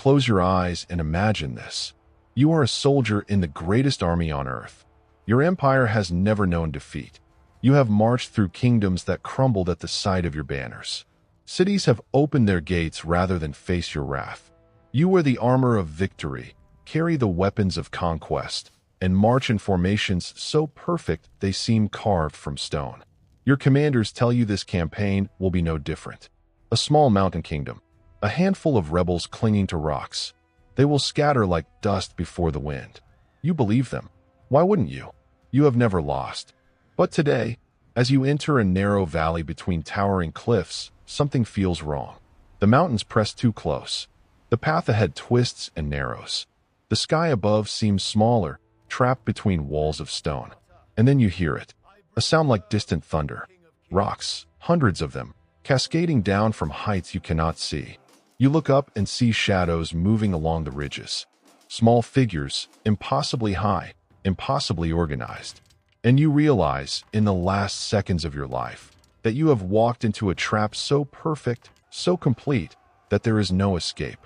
Close your eyes and imagine this. You are a soldier in the greatest army on earth. Your empire has never known defeat. You have marched through kingdoms that crumbled at the sight of your banners. Cities have opened their gates rather than face your wrath. You wear the armor of victory, carry the weapons of conquest, and march in formations so perfect they seem carved from stone. Your commanders tell you this campaign will be no different. A small mountain kingdom, a handful of rebels clinging to rocks. They will scatter like dust before the wind. You believe them. Why wouldn't you? You have never lost. But today, as you enter a narrow valley between towering cliffs, something feels wrong. The mountains press too close. The path ahead twists and narrows. The sky above seems smaller, trapped between walls of stone. And then you hear it, a sound like distant thunder. Rocks, hundreds of them, cascading down from heights you cannot see. You look up and see shadows moving along the ridges. Small figures, impossibly high, impossibly organized. And you realize, in the last seconds of your life, that you have walked into a trap so perfect, so complete, that there is no escape.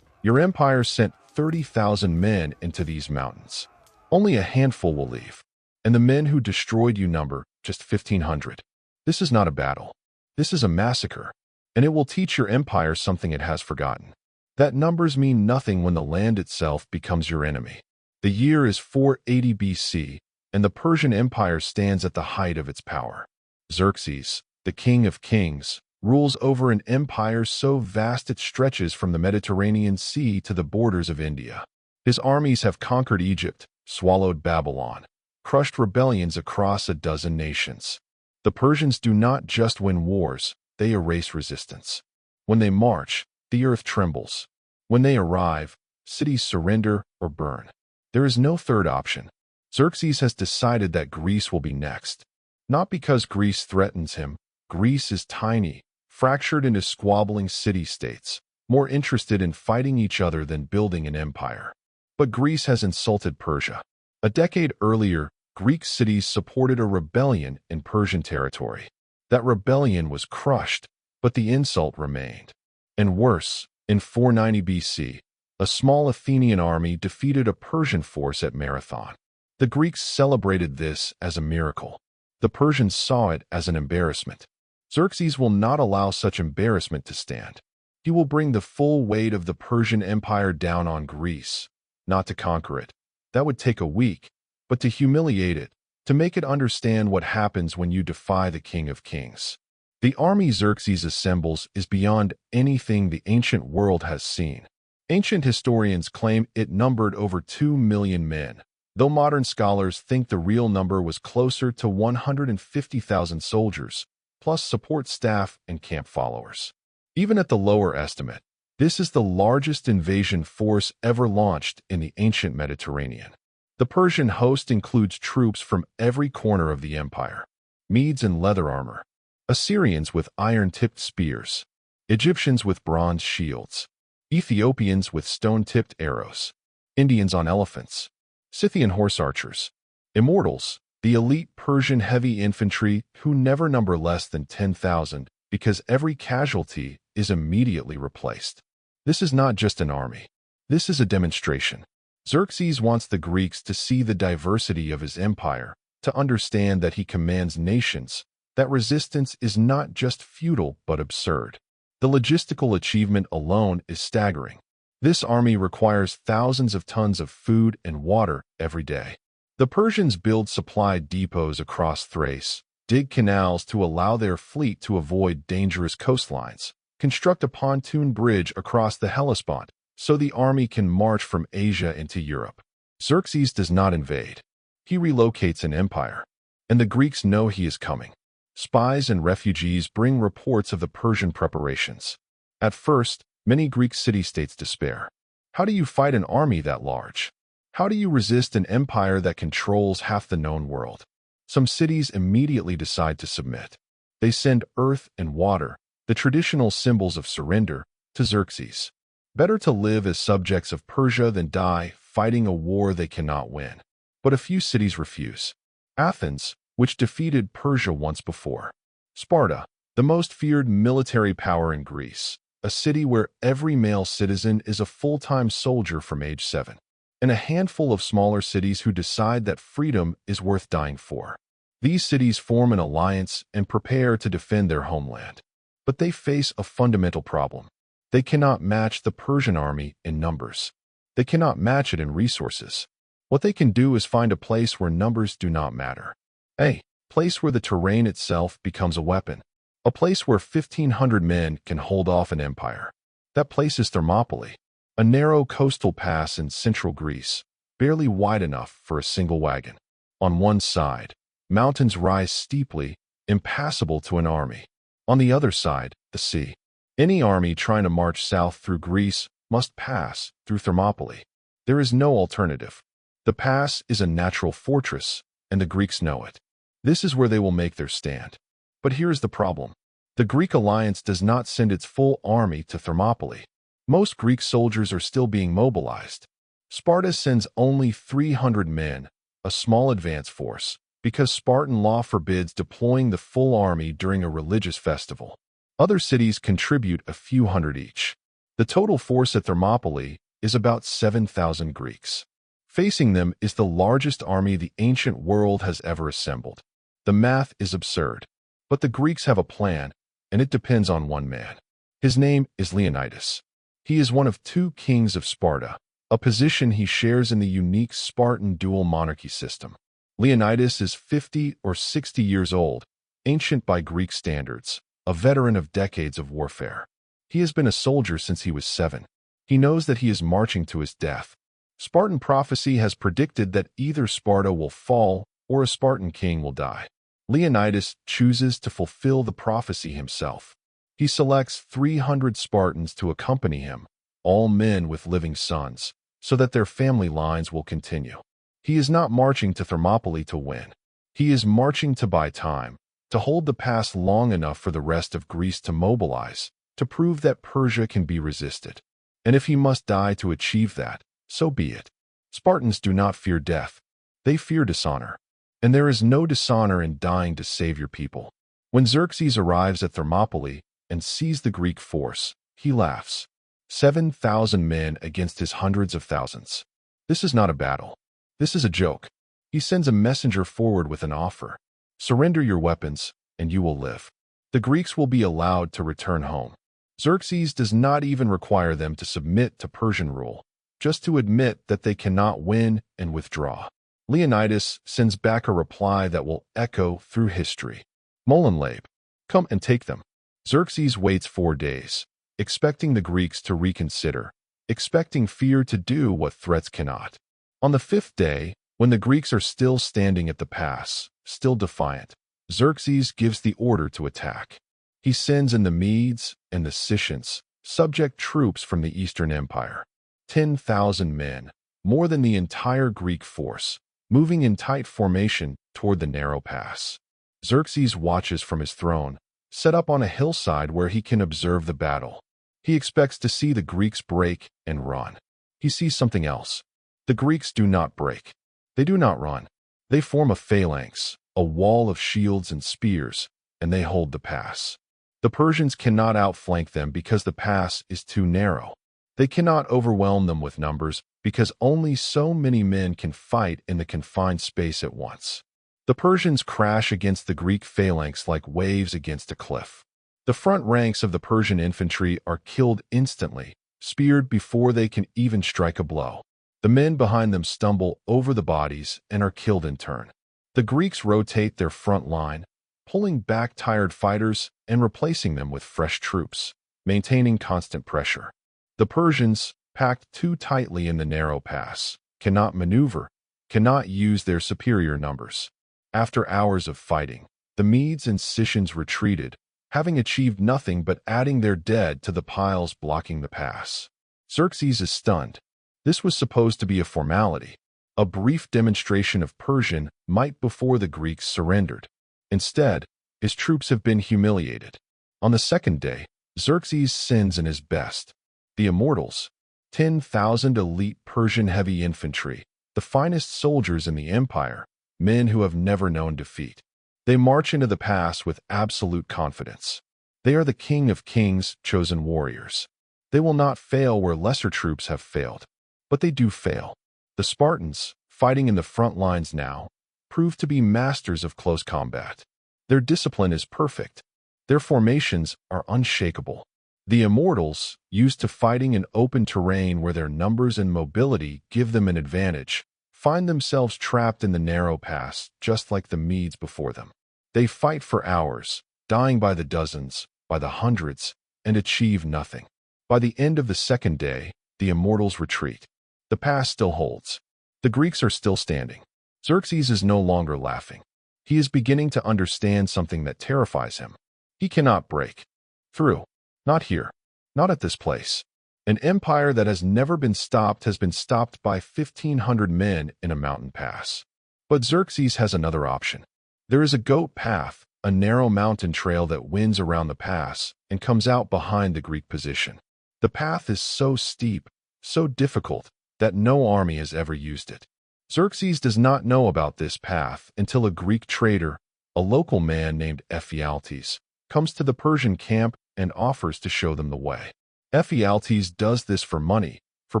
Your empire sent 30,000 men into these mountains. Only a handful will leave, and the men who destroyed you number just 1,500. This is not a battle. This is a massacre, and it will teach your empire something it has forgotten. That numbers mean nothing when the land itself becomes your enemy. The year is 480 BC, and the Persian Empire stands at the height of its power. Xerxes, the king of kings, rules over an empire so vast it stretches from the Mediterranean Sea to the borders of India. His armies have conquered Egypt, swallowed Babylon, crushed rebellions across a dozen nations. The Persians do not just win wars, they erase resistance. When they march, the earth trembles. When they arrive, cities surrender or burn. There is no third option. Xerxes has decided that Greece will be next. Not because Greece threatens him. Greece is tiny, fractured into squabbling city-states, more interested in fighting each other than building an empire. But Greece has insulted Persia. A decade earlier, Greek cities supported a rebellion in Persian territory. That rebellion was crushed, but the insult remained. And worse, in 490 BC, a small Athenian army defeated a Persian force at Marathon. The Greeks celebrated this as a miracle. The Persians saw it as an embarrassment. Xerxes will not allow such embarrassment to stand. He will bring the full weight of the Persian Empire down on Greece, not to conquer it. That would take a week, but to humiliate it, to make it understand what happens when you defy the King of Kings. The army Xerxes assembles is beyond anything the ancient world has seen. Ancient historians claim it numbered over 2 million men, though modern scholars think the real number was closer to 150,000 soldiers, plus support staff and camp followers. Even at the lower estimate, this is the largest invasion force ever launched in the ancient Mediterranean. The Persian host includes troops from every corner of the empire. Medes in leather armor, Assyrians with iron-tipped spears, Egyptians with bronze shields, Ethiopians with stone-tipped arrows, Indians on elephants, Scythian horse archers, Immortals, the elite Persian heavy infantry who never number less than 10,000 because every casualty is immediately replaced. This is not just an army. This is a demonstration. Xerxes wants the Greeks to see the diversity of his empire, to understand that he commands nations, that resistance is not just futile but absurd. The logistical achievement alone is staggering. This army requires thousands of tons of food and water every day. The Persians build supply depots across Thrace, dig canals to allow their fleet to avoid dangerous coastlines, construct a pontoon bridge across the Hellespont so the army can march from Asia into Europe. Xerxes does not invade. He relocates an empire, and the Greeks know he is coming. Spies and refugees bring reports of the Persian preparations. At first, many Greek city-states despair. How do you fight an army that large? How do you resist an empire that controls half the known world? Some cities immediately decide to submit. They send earth and water, the traditional symbols of surrender, to Xerxes. Better to live as subjects of Persia than die fighting a war they cannot win. But a few cities refuse. Athens, which defeated Persia once before. Sparta, the most feared military power in Greece. a city where every male citizen is a full-time soldier from age 7, and a handful of smaller cities who decide that freedom is worth dying for. These cities form an alliance and prepare to defend their homeland. But they face a fundamental problem. They cannot match the Persian army in numbers. They cannot match it in resources. What they can do is find a place where numbers do not matter. A place where the terrain itself becomes a weapon. A place where 1,500 men can hold off an empire. That place is Thermopylae, a narrow coastal pass in central Greece, barely wide enough for a single wagon. On one side, mountains rise steeply, impassable to an army. On the other side, the sea. Any army trying to march south through Greece must pass through Thermopylae. There is no alternative. The pass is a natural fortress, and the Greeks know it. This is where they will make their stand. But here's the problem. The Greek alliance does not send its full army to Thermopylae. Most Greek soldiers are still being mobilized. Sparta sends only 300 men, a small advance force, because Spartan law forbids deploying the full army during a religious festival. Other cities contribute a few hundred each. The total force at Thermopylae is about 7,000 Greeks. Facing them is the largest army the ancient world has ever assembled. The math is absurd. But the Greeks have a plan, and it depends on one man. His name is Leonidas. He is one of 2 kings of Sparta, a position he shares in the unique Spartan dual monarchy system. Leonidas is 50 or 60 years old, ancient by Greek standards, a veteran of decades of warfare. He has been a soldier since he was 7. He knows that he is marching to his death. Spartan prophecy has predicted that either Sparta will fall or a Spartan king will die. Leonidas chooses to fulfill the prophecy himself. He selects 300 Spartans to accompany him, all men with living sons, so that their family lines will continue. He is not marching to Thermopylae to win. He is marching to buy time, to hold the pass long enough for the rest of Greece to mobilize, to prove that Persia can be resisted. And if he must die to achieve that, so be it. Spartans do not fear death. They fear dishonor. And there is no dishonor in dying to save your people. When Xerxes arrives at Thermopylae and sees the Greek force, he laughs. 7,000 men against his hundreds of thousands. This is not a battle. This is a joke. He sends a messenger forward with an offer. Surrender your weapons, and you will live. The Greeks will be allowed to return home. Xerxes does not even require them to submit to Persian rule, just to admit that they cannot win and withdraw. Leonidas sends back a reply that will echo through history. Molenlab, come and take them. Xerxes waits 4 days, expecting the Greeks to reconsider, expecting fear to do what threats cannot. On the 5th day, when the Greeks are still standing at the pass, still defiant, Xerxes gives the order to attack. He sends in the Medes and the Scythians, subject troops from the Eastern Empire. 10,000 men, more than the entire Greek force, moving in tight formation toward the narrow pass. Xerxes watches from his throne, set up on a hillside where he can observe the battle. He expects to see the Greeks break and run. He sees something else. The Greeks do not break. They do not run. They form a phalanx, a wall of shields and spears, and they hold the pass. The Persians cannot outflank them because the pass is too narrow. They cannot overwhelm them with numbers because only so many men can fight in the confined space at once. The Persians crash against the Greek phalanx like waves against a cliff. The front ranks of the Persian infantry are killed instantly, speared before they can even strike a blow. The men behind them stumble over the bodies and are killed in turn. The Greeks rotate their front line, pulling back tired fighters and replacing them with fresh troops, maintaining constant pressure. The Persians, packed too tightly in the narrow pass, cannot maneuver, cannot use their superior numbers. After hours of fighting, the Medes and Scythians retreated, having achieved nothing but adding their dead to the piles blocking the pass. Xerxes is stunned. This was supposed to be a formality, a brief demonstration of Persian might before the Greeks surrendered. Instead, his troops have been humiliated. On the 2nd day, Xerxes sends in his best. The Immortals, 10,000 elite Persian heavy infantry, the finest soldiers in the empire, men who have never known defeat. They march into the pass with absolute confidence. They are the king of kings' chosen warriors. They will not fail where lesser troops have failed. But they do fail. The Spartans, fighting in the front lines now, prove to be masters of close combat. Their discipline is perfect. Their formations are unshakable. The immortals, used to fighting in open terrain where their numbers and mobility give them an advantage, find themselves trapped in the narrow pass, just like the Medes before them. They fight for hours, dying by the dozens, by the hundreds, and achieve nothing. By the end of the second day, the immortals retreat. The pass still holds. The Greeks are still standing. Xerxes is no longer laughing. He is beginning to understand something that terrifies him. He cannot break through. Not here. Not at this place. An empire that has never been stopped has been stopped by 1,500 men in a mountain pass. But Xerxes has another option. There is a goat path, a narrow mountain trail that winds around the pass and comes out behind the Greek position. The path is so steep, so difficult, that no army has ever used it. Xerxes does not know about this path until a Greek trader, a local man named Ephialtes, comes to the Persian camp and offers to show them the way. Ephialtes does this for money, for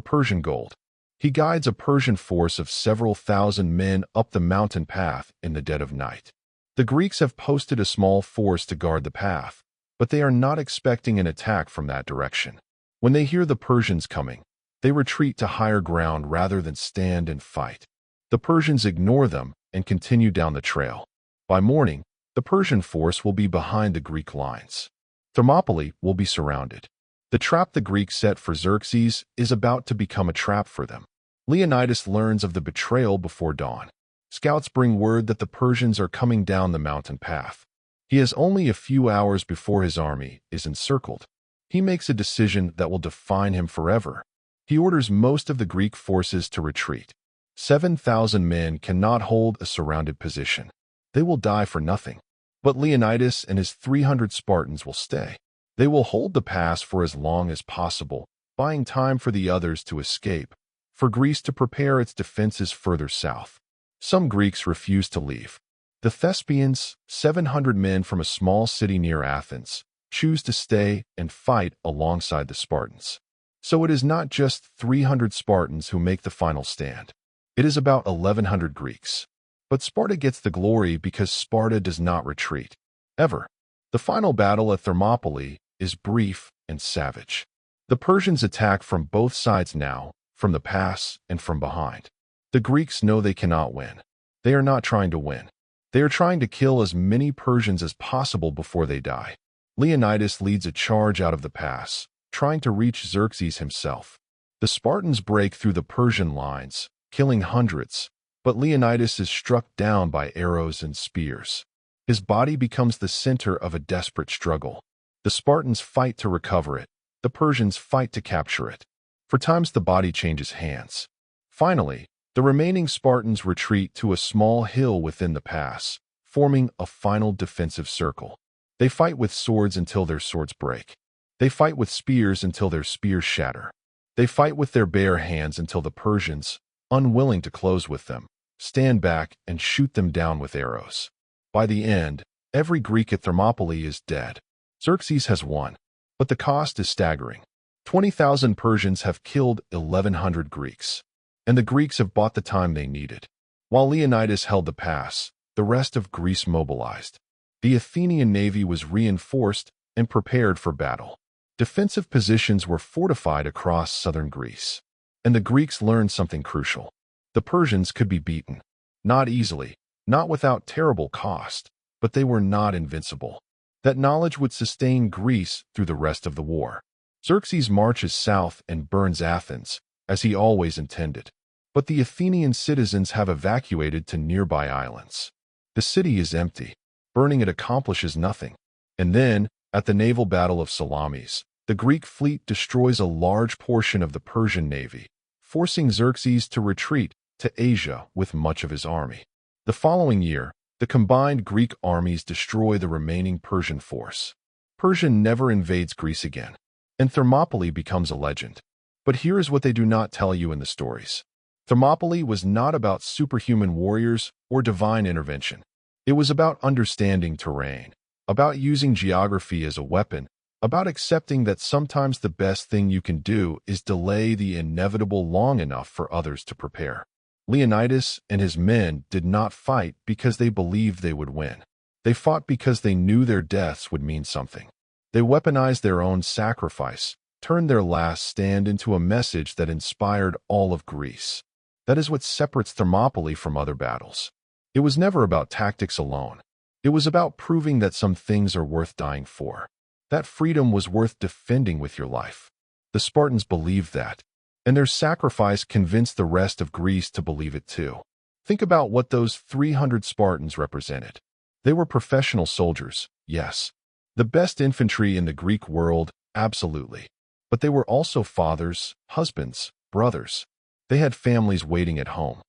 Persian gold. He guides a Persian force of several thousand men up the mountain path in the dead of night. The Greeks have posted a small force to guard the path, but they are not expecting an attack from that direction. When they hear the Persians coming, they retreat to higher ground rather than stand and fight. The Persians ignore them and continue down the trail. By morning, the Persian force will be behind the Greek lines. Thermopylae will be surrounded. The trap the Greeks set for Xerxes is about to become a trap for them. Leonidas learns of the betrayal before dawn. Scouts bring word that the Persians are coming down the mountain path. He has only a few hours before his army is encircled. He makes a decision that will define him forever. He orders most of the Greek forces to retreat. 7,000 men cannot hold a surrounded position. They will die for nothing. But Leonidas and his 300 Spartans will stay. They will hold the pass for as long as possible, buying time for the others to escape, for Greece to prepare its defenses further south. Some Greeks refuse to leave. The Thespians, 700 men from a small city near Athens, choose to stay and fight alongside the Spartans. So it is not just 300 Spartans who make the final stand. It is about 1,100 Greeks. But Sparta gets the glory because Sparta does not retreat. Ever. The final battle at Thermopylae is brief and savage. The Persians attack from both sides now, from the pass and from behind. The Greeks know they cannot win. They are not trying to win. They are trying to kill as many Persians as possible before they die. Leonidas leads a charge out of the pass, trying to reach Xerxes himself. The Spartans break through the Persian lines, killing hundreds, but Leonidas is struck down by arrows and spears. His body becomes the center of a desperate struggle. The Spartans fight to recover it. The Persians fight to capture it. For times the body changes hands. Finally, the remaining Spartans retreat to a small hill within the pass, forming a final defensive circle. They fight with swords until their swords break. They fight with spears until their spears shatter. They fight with their bare hands until the Persians, unwilling to close with them, stand back and shoot them down with arrows. By the end, every Greek at Thermopylae is dead. Xerxes has won, but the cost is staggering. 20,000 Persians have killed 1,100 Greeks, and the Greeks have bought the time they needed. While Leonidas held the pass, the rest of Greece mobilized. The Athenian navy was reinforced and prepared for battle. Defensive positions were fortified across southern Greece. And the Greeks learned something crucial. The Persians could be beaten. Not easily, not without terrible cost, but they were not invincible. That knowledge would sustain Greece through the rest of the war. Xerxes marches south and burns Athens, as he always intended. But the Athenian citizens have evacuated to nearby islands. The city is empty. Burning it accomplishes nothing. And then, at the naval battle of Salamis, the Greek fleet destroys a large portion of the Persian navy, forcing Xerxes to retreat to Asia with much of his army. The following year, the combined Greek armies destroy the remaining Persian force. Persia never invades Greece again, and Thermopylae becomes a legend. But here is what they do not tell you in the stories. Thermopylae was not about superhuman warriors or divine intervention. It was about understanding terrain, about using geography as a weapon, about accepting that sometimes the best thing you can do is delay the inevitable long enough for others to prepare. Leonidas and his men did not fight because they believed they would win. They fought because they knew their deaths would mean something. They weaponized their own sacrifice, turned their last stand into a message that inspired all of Greece. That is what separates Thermopylae from other battles. It was never about tactics alone. It was about proving that some things are worth dying for. That freedom was worth defending with your life. The Spartans believed that, and their sacrifice convinced the rest of Greece to believe it too. Think about what those 300 Spartans represented. They were professional soldiers, yes. The best infantry in the Greek world, absolutely. But they were also fathers, husbands, brothers. They had families waiting at home.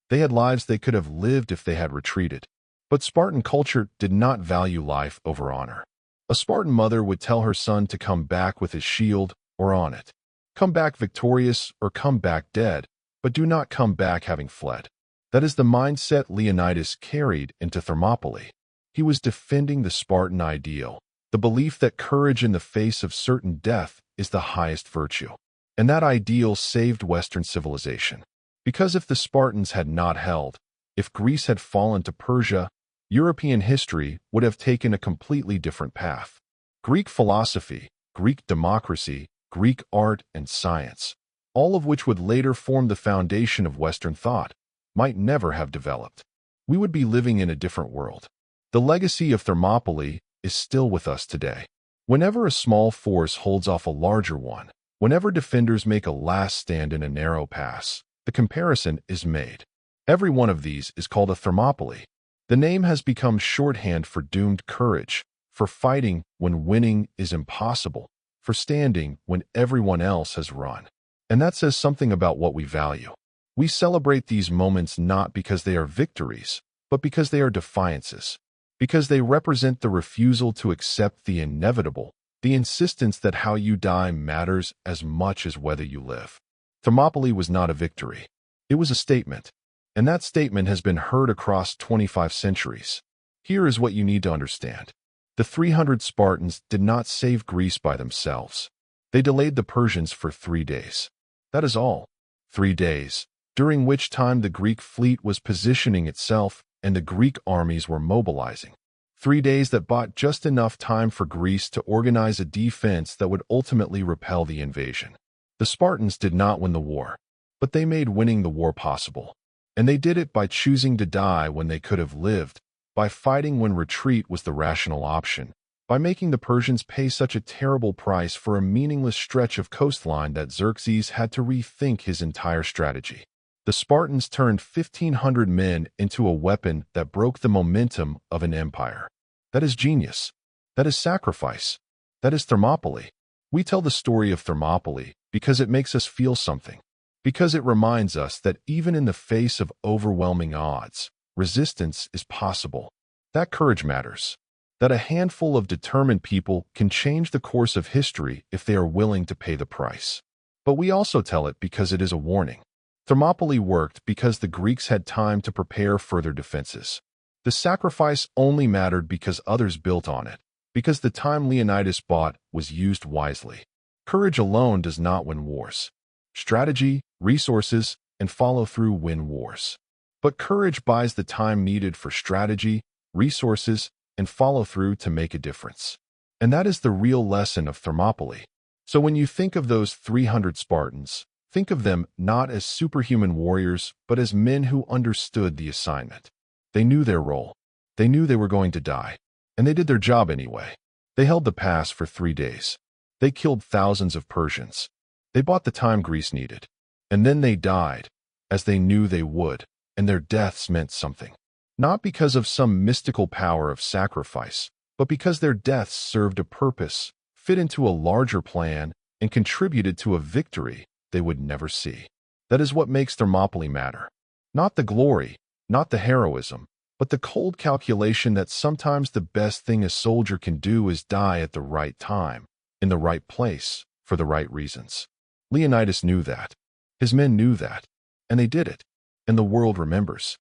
They had lives they could have lived if they had retreated. But Spartan culture did not value life over honor. A Spartan mother would tell her son to come back with his shield or on it. Come back victorious or come back dead, but do not come back having fled. That is the mindset Leonidas carried into Thermopylae. He was defending the Spartan ideal, the belief that courage in the face of certain death is the highest virtue. And that ideal saved Western civilization. Because if the Spartans had not held, if Greece had fallen to Persia, European history would have taken a completely different path. Greek philosophy, Greek democracy, Greek art and science, all of which would later form the foundation of Western thought, might never have developed. We would be living in a different world. The legacy of Thermopylae is still with us today. Whenever a small force holds off a larger one, whenever defenders make a last stand in a narrow pass, the comparison is made. Every one of these is called a Thermopylae. The name has become shorthand for doomed courage, for fighting when winning is impossible, for standing when everyone else has run. And that says something about what we value. We celebrate these moments not because they are victories, but because they are defiances, because they represent the refusal to accept the inevitable, the insistence that how you die matters as much as whether you live. Thermopylae was not a victory. It was a statement, and that statement has been heard across 25 centuries. Here is what you need to understand. The 300 Spartans did not save Greece by themselves. They delayed the Persians for 3 days. That is all. 3 days, during which time the Greek fleet was positioning itself and the Greek armies were mobilizing. 3 days that bought just enough time for Greece to organize a defense that would ultimately repel the invasion. The Spartans did not win the war, but they made winning the war possible. And they did it by choosing to die when they could have lived, by fighting when retreat was the rational option, by making the Persians pay such a terrible price for a meaningless stretch of coastline that Xerxes had to rethink his entire strategy. The Spartans turned 1,500 men into a weapon that broke the momentum of an empire. That is genius. That is sacrifice. That is Thermopylae. We tell the story of Thermopylae because it makes us feel something, because it reminds us that even in the face of overwhelming odds, resistance is possible. That courage matters. That a handful of determined people can change the course of history if they are willing to pay the price. But we also tell it because it is a warning. Thermopylae worked because the Greeks had time to prepare further defenses. The sacrifice only mattered because others built on it, because the time Leonidas bought was used wisely. Courage alone does not win wars. Strategy, resources, and follow-through win wars. But courage buys the time needed for strategy, resources, and follow-through to make a difference. And that is the real lesson of Thermopylae. So when you think of those 300 Spartans, think of them not as superhuman warriors, but as men who understood the assignment. They knew their role. They knew they were going to die. And they did their job anyway. They held the pass for 3 days. They killed thousands of Persians. They bought the time Greece needed. And then they died, as they knew they would, and their deaths meant something. Not because of some mystical power of sacrifice, but because their deaths served a purpose, fit into a larger plan, and contributed to a victory they would never see. That is what makes Thermopylae matter. Not the glory, not the heroism, but the cold calculation that sometimes the best thing a soldier can do is die at the right time, in the right place, for the right reasons. Leonidas knew that. His men knew that. And they did it. And the world remembers.